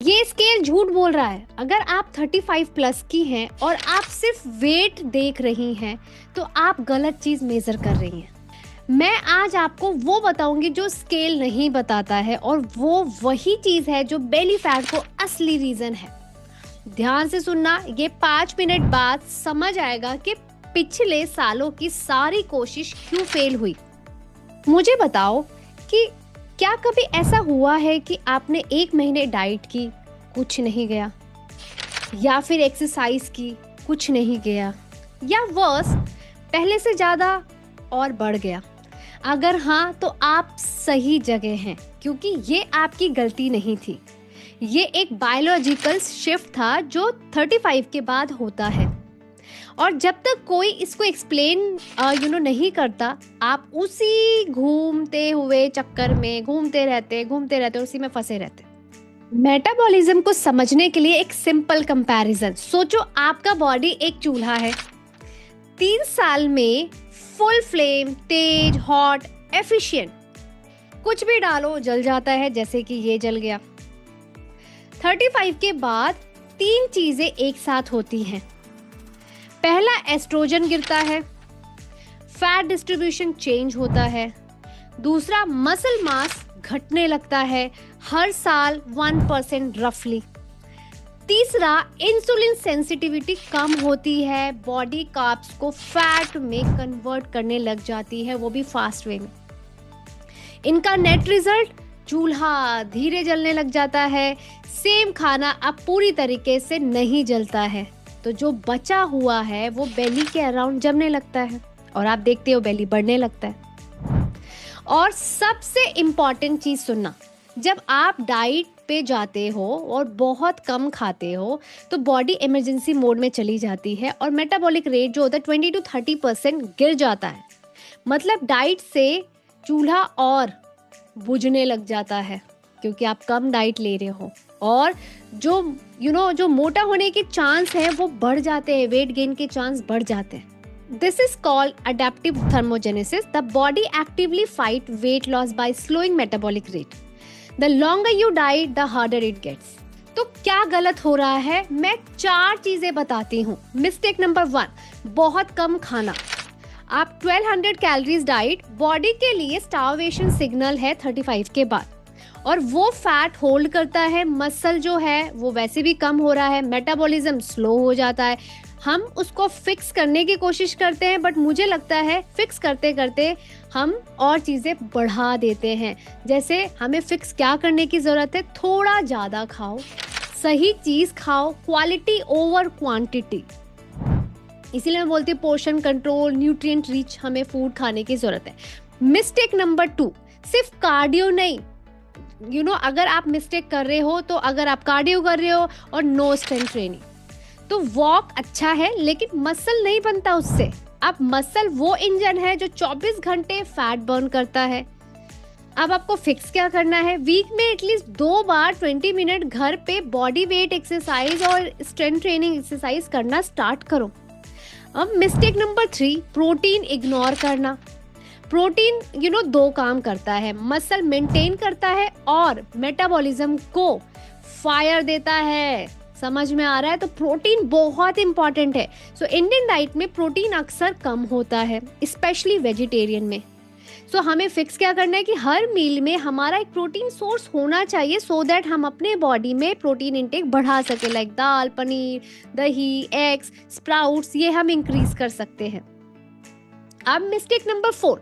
ये स्केल झूठ बोल रहा है। अगर आप 35 प्लस की हैं और आप सिर्फ वेट देख रही हैं तो आप गलत चीज मेजर कर रही हैं। मैं आज आपको वो बताऊंगी जो स्केल नहीं बताता है, और वो वही चीज है जो बेली फैट को असली रीजन है। ध्यान से सुनना, ये 5 मिनट बाद समझ आएगा कि पिछले सालों की सारी कोशिश क्यों फेल हुई। मुझे बताओ कि क्या कभी ऐसा हुआ है कि आपने 1 महीने डाइट की, कुछ नहीं गया, या फिर एक्सरसाइज की, कुछ नहीं गया, या वर्स पहले से ज्यादा और बढ़ गया? अगर हाँ तो आप सही जगह हैं, क्योंकि ये आपकी गलती नहीं थी। ये एक बायोलॉजिकल शिफ्ट था जो 35 के बाद होता है, और जब तक कोई इसको एक्सप्लेन नहीं करता, आप उसी घूमते हुए चक्कर में घूमते रहते उसी में फंसे रहते। मेटाबॉलिज्म को समझने के लिए एक सिंपल कंपैरिजन सोचो। आपका बॉडी एक चूल्हा है। 3 साल में फुल फ्लेम, तेज, हॉट, एफिशिएंट, कुछ भी डालो जल जाता है, जैसे कि ये जल गया। 35 के बाद 3 चीजें एक साथ होती हैं। पहला, एस्ट्रोजन गिरता है, फैट डिस्ट्रीब्यूशन चेंज होता है। दूसरा, मसल मास घटने लगता है, हर साल 1% रफली। तीसरा, इंसुलिन सेंसिटिविटी कम होती है, बॉडी कार्ब्स को फैट में कन्वर्ट करने लग जाती है, वो भी फास्ट वे में। इनका नेट रिजल्ट, चूल्हा धीरे जलने लग जाता है, सेम खाना अब पूरी तरीके से नहीं जलता है, तो जो बचा हुआ है वो बेली के अराउंड जमने लगता है, और आप देखते हो बेली बढ़ने लगता है। और सबसे इम्पॉर्टेंट चीज सुनना, जब आप डाइट पे जाते हो और बहुत कम खाते हो तो बॉडी इमरजेंसी मोड में चली जाती है, और मेटाबॉलिक रेट जो होता है 20 to 30% गिर जाता है। मतलब डाइट से चूल्हा और बुझने लग जाता है, क्योंकि आप कम डाइट ले रहे हो, और जो मोटा होने के चांस है वो बढ़ जाते हैं, वेट गेन के चांस बढ़ जाते हैं। This is called adaptive thermogenesis. The body actively fight weight loss by slowing metabolic rate. The longer you diet the harder it gets. तो क्या गलत हो रहा है, मैं 4 चीजें बताती हूँ। मिस्टेक नंबर 1, बहुत कम खाना। आप 1200 कैलोरीज डाइट बॉडी के लिए स्टार्वेशन सिग्नल है 35 के बाद, और वो फैट होल्ड करता है। मसल जो है वो वैसे भी कम हो रहा है, मेटाबॉलिज्म स्लो हो जाता है। हम उसको फिक्स करने की कोशिश करते हैं, बट मुझे लगता है फिक्स करते करते हम और चीज़ें बढ़ा देते हैं। जैसे हमें फिक्स क्या करने की ज़रूरत है, थोड़ा ज़्यादा खाओ, सही चीज़ खाओ, क्वालिटी ओवर क्वांटिटी। इसीलिए मैं बोलती हूँ पोर्शन कंट्रोल, न्यूट्रिएंट रिच हमें फूड खाने की ज़रूरत है। मिस्टेक नंबर 2, सिर्फ कार्डियो नहीं। अगर आप मिस्टेक कर रहे हो, तो अगर आप कार्डियो कर रहे हो और नो स्ट्रेंथ ट्रेनिंग, तो वॉक अच्छा है लेकिन मसल नहीं बनता उससे। अब मसल वो इंजन है जो 24 घंटे फैट बर्न करता है। अब आपको फिक्स क्या करना है, वीक में एटलीस्ट 2 बार 20 मिनट घर पे बॉडी वेट एक्सरसाइज और स्ट्रेंथ ट्रेनिंग एक्सरसाइज करना स्टार्ट करो। अब मिस्टेक नंबर 3, प्रोटीन इग्नोर करना। प्रोटीन 2 काम करता है, मसल मेंटेन करता है और मेटाबॉलिज्म को फायर देता है। समझ में आ रहा है? तो प्रोटीन बहुत इंपॉर्टेंट है। सो इंडियन डाइट में प्रोटीन अक्सर कम होता है, स्पेशली वेजिटेरियन में। सो हमें फिक्स क्या करना है कि हर मील में हमारा एक प्रोटीन सोर्स होना चाहिए, सो दैट हम अपने बॉडी में प्रोटीन इंटेक बढ़ा सके, लाइक दाल, पनीर, दही, एग्स, स्प्राउट्स, ये हम इंक्रीज कर सकते हैं। अब मिस्टेक नंबर 4,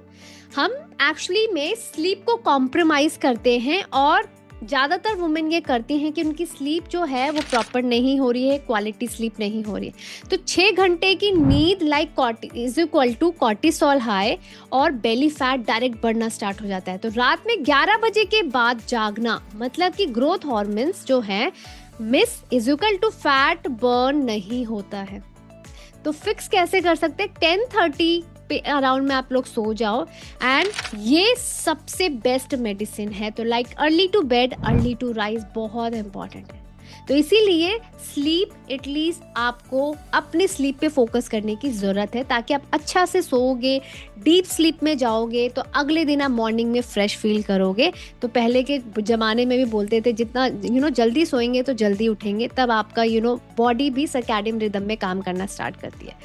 हम एक्चुअली में स्लीप को कॉम्प्रोमाइज करते हैं, और ज़्यादातर वुमेन ये करती हैं कि उनकी स्लीप जो है वो प्रॉपर नहीं हो रही है, क्वालिटी स्लीप नहीं हो रही है। तो 6 घंटे की नींद is equal to cortisol high, और बेली फैट डायरेक्ट बढ़ना स्टार्ट हो जाता है। तो रात में 11 बजे के बाद जागना, मतलब कि ग्रोथ हार्मोन्स जो है miss is equal to fat burn नहीं होता है। तो फिक्स कैसे कर सकते हैं, 10:30 पे अराउंड में आप लोग सो जाओ, एंड ये सबसे बेस्ट मेडिसिन है। तो like early to bed early to rise बहुत इंपॉर्टेंट है। तो इसीलिए स्लीप एटलीस्ट आपको अपने स्लीप पे फोकस करने की ज़रूरत है, ताकि आप अच्छा से सोओगे, डीप स्लीप में जाओगे तो अगले दिन आप मॉर्निंग में फ्रेश फील करोगे। तो पहले के ज़माने में भी बोलते थे जितना जल्दी सोएंगे तो जल्दी उठेंगे, तब आपका बॉडी भी सर्कैडियन रिदम में काम करना स्टार्ट करती है।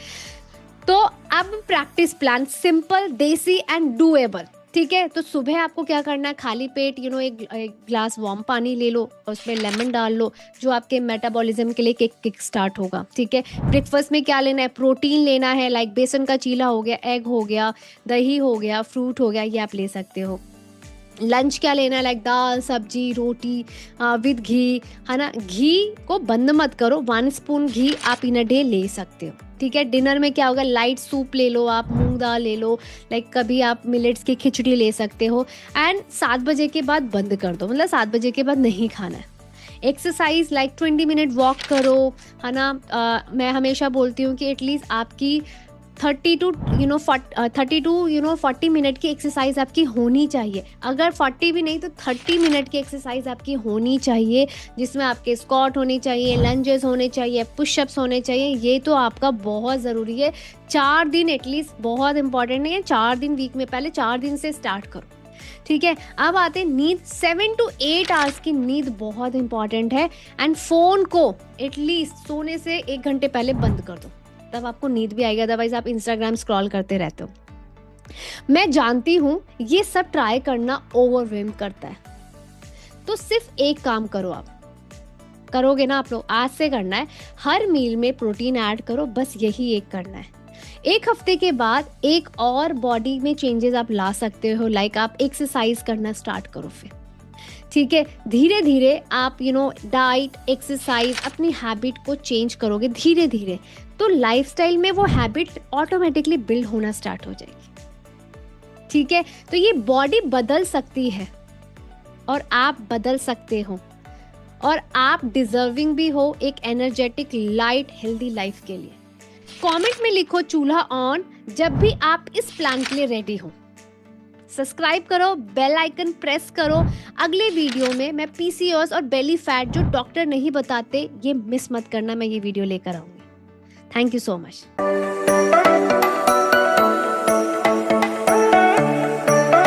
तो अब प्रैक्टिस प्लान सिंपल, देसी एंड डूएबल, ठीक है। तो सुबह आपको क्या करना है, खाली पेट एक ग्लास वार्म पानी ले लो और उसमें लेमन डाल लो, जो आपके मेटाबॉलिज्म के लिए किक स्टार्ट होगा, ठीक है। ब्रेकफास्ट में क्या लेना है, प्रोटीन लेना है, लाइक बेसन का चीला हो गया, एग हो गया, दही हो गया, फ्रूट हो गया, ये आप ले सकते हो। लंच क्या लेना है, लाइक दाल सब्जी रोटी विद घी, है ना। घी को बंद मत करो, 1 स्पून घी आप इन अ डे ले सकते हो, ठीक है। डिनर में क्या होगा, लाइट सूप ले लो, आप मूंग दाल ले लो, लाइक कभी आप मिलेट्स की खिचड़ी ले सकते हो। एंड 7 बजे के बाद बंद कर दो, मतलब 7 बजे के बाद नहीं खाना है। एक्सरसाइज लाइक 20 मिनट वॉक करो, है ना। मैं हमेशा बोलती हूँ कि एटलीस्ट आपकी 30 टू 40 मिनट की एक्सरसाइज आपकी होनी चाहिए। अगर 40 भी नहीं तो 30 मिनट की एक्सरसाइज आपकी होनी चाहिए, जिसमें आपके स्क्वाट होने चाहिए, लंजेस होने चाहिए, पुशअप्स होने चाहिए। ये तो आपका बहुत ज़रूरी है। 4 दिन एटलीस्ट, बहुत इंपॉर्टेंट है, 4 दिन वीक में, पहले 4 दिन से स्टार्ट करो, ठीक है। अब आते हैं नींद, 7 to 8 आवर्स की नींद बहुत इंपॉर्टेंट है। एंड फोन को एटलीस्ट सोने से 1 घंटे पहले बंद कर दो, तब आपको नींद भी आएगा, अदरवाइज आप इंस्टाग्राम स्क्रॉल करते रहते हो। मैं जानती हूँ ये सब ट्राई करना ओवरवेल्म करता है, तो सिर्फ एक काम करो, आप करोगे ना, आप लोग आज से करना है, हर मील में प्रोटीन ऐड करो, बस यही एक करना है। 1 हफ्ते के बाद एक और बॉडी में चेंजेस आप ला सकते हो, लाइक आप एक्सरसाइज करना स्टार्ट करो फिर, ठीक है। धीरे धीरे आप डाइट एक्सरसाइज अपनी हैबिट को चेंज करोगे धीरे धीरे, तो लाइफस्टाइल में वो हैबिट ऑटोमेटिकली बिल्ड होना स्टार्ट हो जाएगी, ठीक है। तो ये बॉडी बदल सकती है और आप बदल सकते हो, और आप डिजर्विंग भी हो एक एनर्जेटिक लाइट हेल्दी लाइफ के लिए। कमेंट में लिखो चूल्हा ऑन जब भी आप इस प्लान के लिए रेडी हो। सब्सक्राइब करो, बेल आइकन प्रेस करो। अगले वीडियो में मैं पीसीओएस और बेली फैट जो डॉक्टर नहीं बताते, ये मिस मत करना, मैं ये वीडियो लेकर आऊंगी। Thank you so much.